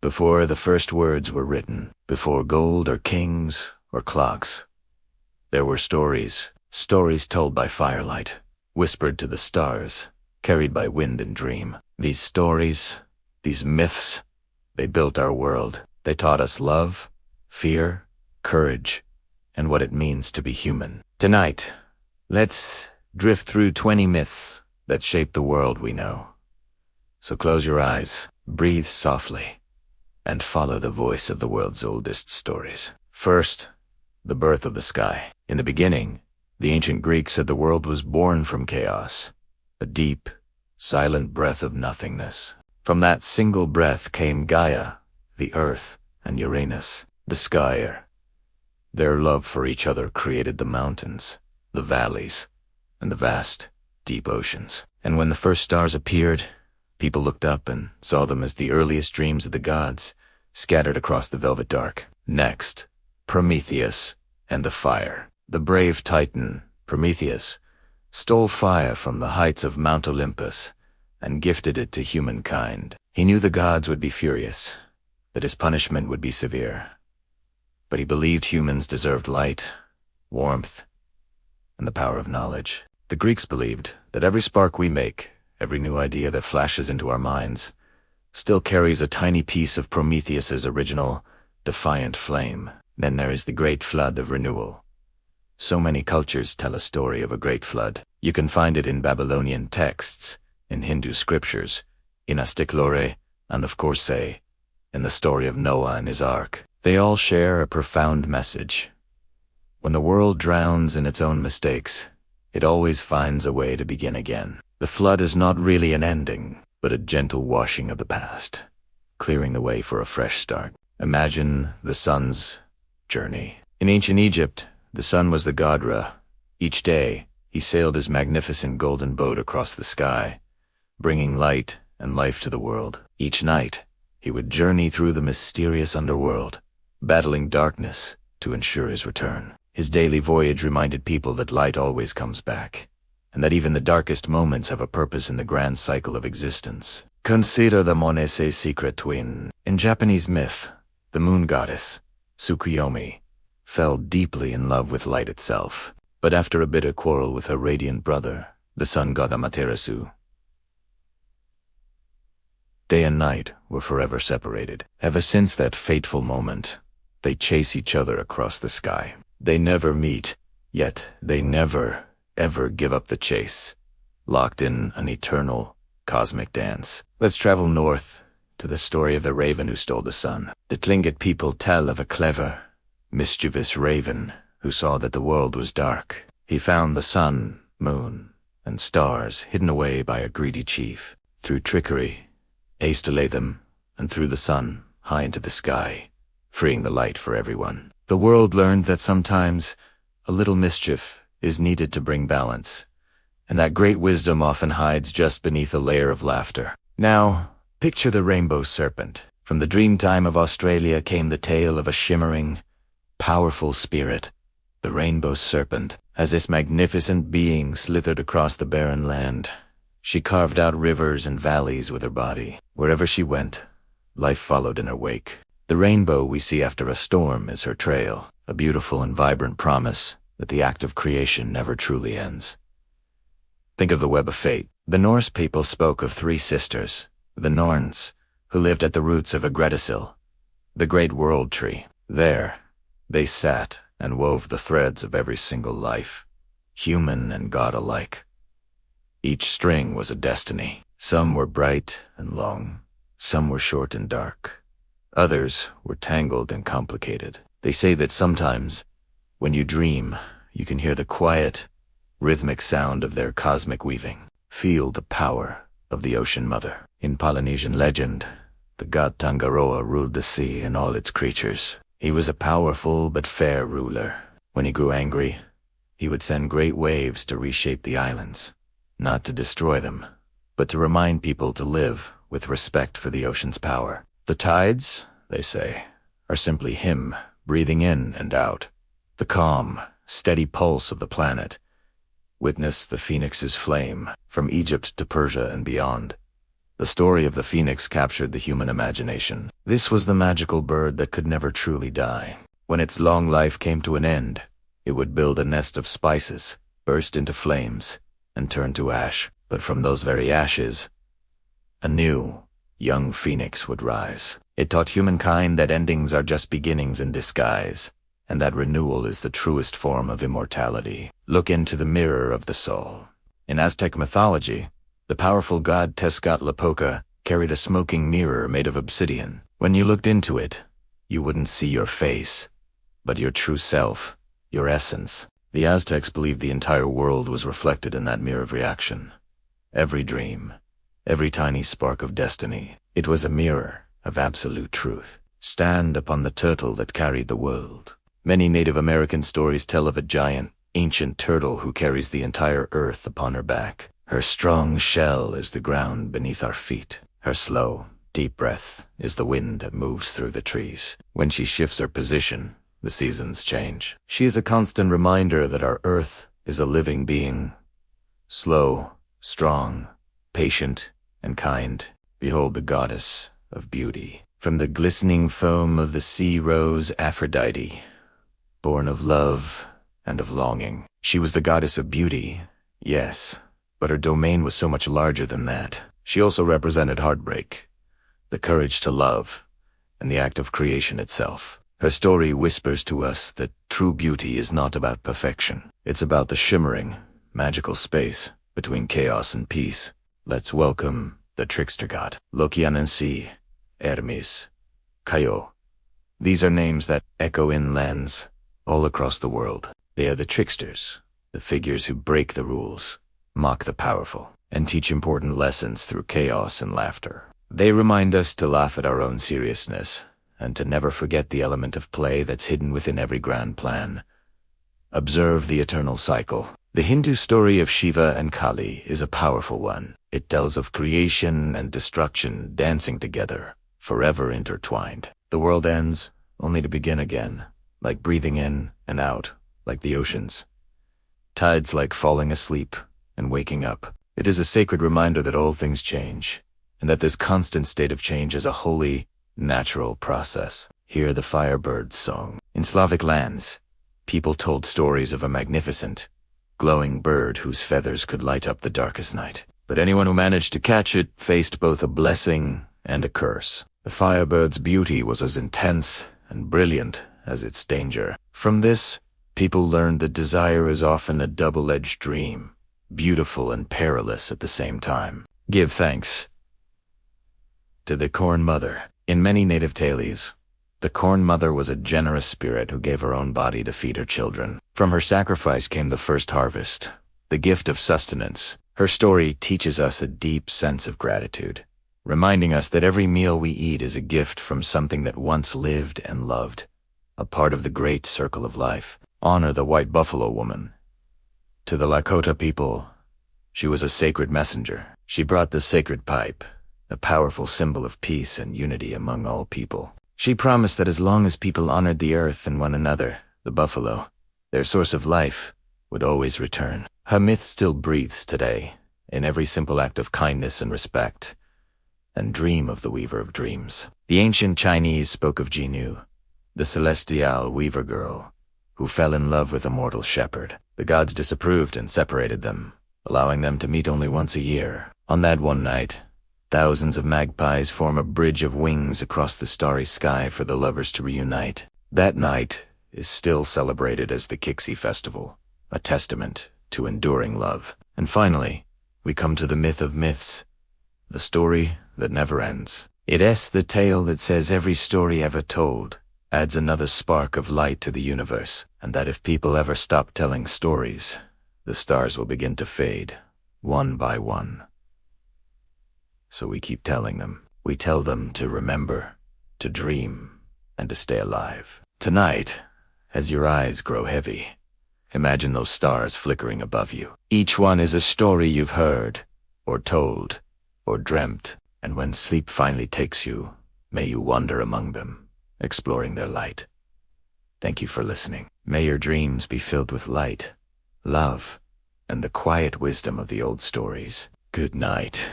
before the first words were written, before gold or kings or clocks. There were stories, stories told by firelight, whispered to the stars, carried by wind and dream. These stories, these myths, they built our world. They taught us love, fear, courage, and what it means to be human. Tonight, let's drift through 20 myths that shape the world we know. So close your eyes, breathe softly, and follow the voice of the world's oldest stories. First, the birth of the sky. In the beginning, the ancient Greeks said the world was born from chaos, a deep, silent breath of nothingness. From that single breath came Gaia, the earth, and Uranus, the sky. Their love for each other created the mountains, the valleys, and the vast, deep oceans. And when the first stars appeared, people looked up and saw them as the earliest dreams of the gods, scattered across the velvet dark. Next, Prometheus and the fire. The brave Titan, Prometheus, stole fire from the heights of Mount Olympus and gifted it to humankind. He knew the gods would be furious, that his punishment would be severe. But he believed humans deserved light, warmth, and the power of knowledge. The Greeks believed that every spark we make, every new idea that flashes into our minds, still carries a tiny piece of Prometheus's original, defiant flame. Then there is the great flood of renewal. So many cultures tell a story of a great flood. You can find it in Babylonian texts, in Hindu scriptures, in Astiklore, and of course in the story of Noah and his ark. They all share a profound message. When the world drowns in its own mistakes, it always finds a way to begin again. The flood is not really an ending, but a gentle washing of the past, clearing the way for a fresh start. Imagine the sun's journey. In ancient Egypt, the sun was the god Ra. Each day, he sailed his magnificent golden boat across the sky, bringing light and life to the world. Each night, he would journey through the mysterious underworld, battling darkness to ensure his return. His daily voyage reminded people that light always comes back, and that even the darkest moments have a purpose in the grand cycle of existence. Consider the Monese's secret twin. In Japanese myth, the moon goddess, Tsukuyomi, fell deeply in love with light itself. But after a bitter quarrel with her radiant brother, the sun god Amaterasu, day and night were forever separated. Ever since that fateful moment, they chase each other across the sky. They never meet, yet they never, ever give up the chase, locked in an eternal, cosmic dance. Let's travel north to the story of the raven who stole the sun. The Tlingit people tell of a clever, mischievous raven who saw that the world was dark. He found the sun, moon, and stars hidden away by a greedy chief. Through trickery, Ace to lay them, and threw the sun high into the sky, freeing the light for everyone. The world learned that sometimes a little mischief is needed to bring balance, and that great wisdom often hides just beneath a layer of laughter. Now, picture the rainbow serpent. From the Dreamtime of Australia came the tale of a shimmering, powerful spirit, the rainbow serpent. As this magnificent being slithered across the barren land, she carved out rivers and valleys with her body. Wherever she went, life followed in her wake. The rainbow we see after a storm is her trail, a beautiful and vibrant promise that the act of creation never truly ends. Think of the web of fate. The Norse people spoke of three sisters, the Norns, who lived at the roots of Yggdrasil, the great world tree. There, they sat and wove the threads of every single life, human and god alike. Each string was a destiny. Some were bright and long, some were short and dark. Others were tangled and complicated. They say that sometimes, when you dream, you can hear the quiet, rhythmic sound of their cosmic weaving. Feel the power of the ocean mother. In Polynesian legend, the god Tangaroa ruled the sea and all its creatures. He was a powerful but fair ruler. When he grew angry, he would send great waves to reshape the islands, not to destroy them, but to remind people to live with respect for the ocean's power. The tides, they say, are simply him breathing in and out, the calm, steady pulse of the planet. Witness the phoenix's flame from Egypt to Persia and beyond. The story of the phoenix captured the human imagination. This was the magical bird that could never truly die. When its long life came to an end, it would build a nest of spices, burst into flames, and turn to ash. But from those very ashes, a new, young phoenix would rise. It taught humankind that endings are just beginnings in disguise, and that renewal is the truest form of immortality. Look into the mirror of the soul. In Aztec mythology, the powerful god Tezcatlipoca carried a smoking mirror made of obsidian. When you looked into it, you wouldn't see your face, but your true self, your essence. The Aztecs believed the entire world was reflected in that mirror of reaction. Every dream, every tiny spark of destiny, it was a mirror of absolute truth. Stand upon the turtle that carried the world. Many Native American stories tell of a giant, ancient turtle who carries the entire earth upon her back. Her strong shell is the ground beneath our feet. Her slow, deep breath is the wind that moves through the trees. When she shifts her position, the seasons change. She is a constant reminder that our earth is a living being. Slow, strong, patient, and kind. Behold the goddess of beauty. From the glistening foam of the sea rose Aphrodite, born of love and of longing. She was the goddess of beauty, yes, but her domain was so much larger than that. She also represented heartbreak, the courage to love, and the act of creation itself. Her story whispers to us that true beauty is not about perfection. It's about the shimmering, magical space between chaos and peace. Let's welcome the trickster god. Lokianensi, Hermes, Kayo. These are names that echo in lands all across the world. They are the tricksters, the figures who break the rules, mock the powerful, and teach important lessons through chaos and laughter. They remind us to laugh at our own seriousness, and to never forget the element of play that's hidden within every grand plan. Observe the eternal cycle. The Hindu story of Shiva and Kali is a powerful one. It tells of creation and destruction dancing together, forever intertwined. The world ends, only to begin again, like breathing in and out, like the oceans. Tides like falling asleep and waking up. It is a sacred reminder that all things change, and that this constant state of change is a holy, natural process. Hear the firebird's song. In Slavic lands, people told stories of a magnificent, glowing bird whose feathers could light up the darkest night. But anyone who managed to catch it faced both a blessing and a curse. The firebird's beauty was as intense and brilliant as its danger. From this, people learned that desire is often a double-edged dream, beautiful and perilous at the same time. Give thanks to the Corn Mother. In many native tales, the Corn Mother was a generous spirit who gave her own body to feed her children. From her sacrifice came the first harvest, the gift of sustenance. Her story teaches us a deep sense of gratitude, reminding us that every meal we eat is a gift from something that once lived and loved, a part of the great circle of life. Honor the white buffalo woman. To the Lakota people, she was a sacred messenger. She brought the sacred pipe, a powerful symbol of peace and unity among all people. She promised that as long as people honored the earth and one another, the buffalo, their source of life, would always return. Her myth still breathes today, in every simple act of kindness and respect. And dream of the weaver of dreams. The ancient Chinese spoke of Jinu, the celestial weaver girl, who fell in love with a mortal shepherd. The gods disapproved and separated them, allowing them to meet only once a year. On that one night, thousands of magpies form a bridge of wings across the starry sky for the lovers to reunite. That night is still celebrated as the Kixi Festival, a testament to enduring love. And finally, we come to the myth of myths, the story that never ends. It is the tale that says every story ever told adds another spark of light to the universe, and that if people ever stop telling stories, the stars will begin to fade, one by one. So we keep telling them. We tell them to remember, to dream, and to stay alive. Tonight, as your eyes grow heavy, imagine those stars flickering above you. Each one is a story you've heard, or told, or dreamt, and when sleep finally takes you, may you wander among them, exploring their light. Thank you for listening. May your dreams be filled with light, love, and the quiet wisdom of the old stories. Good night.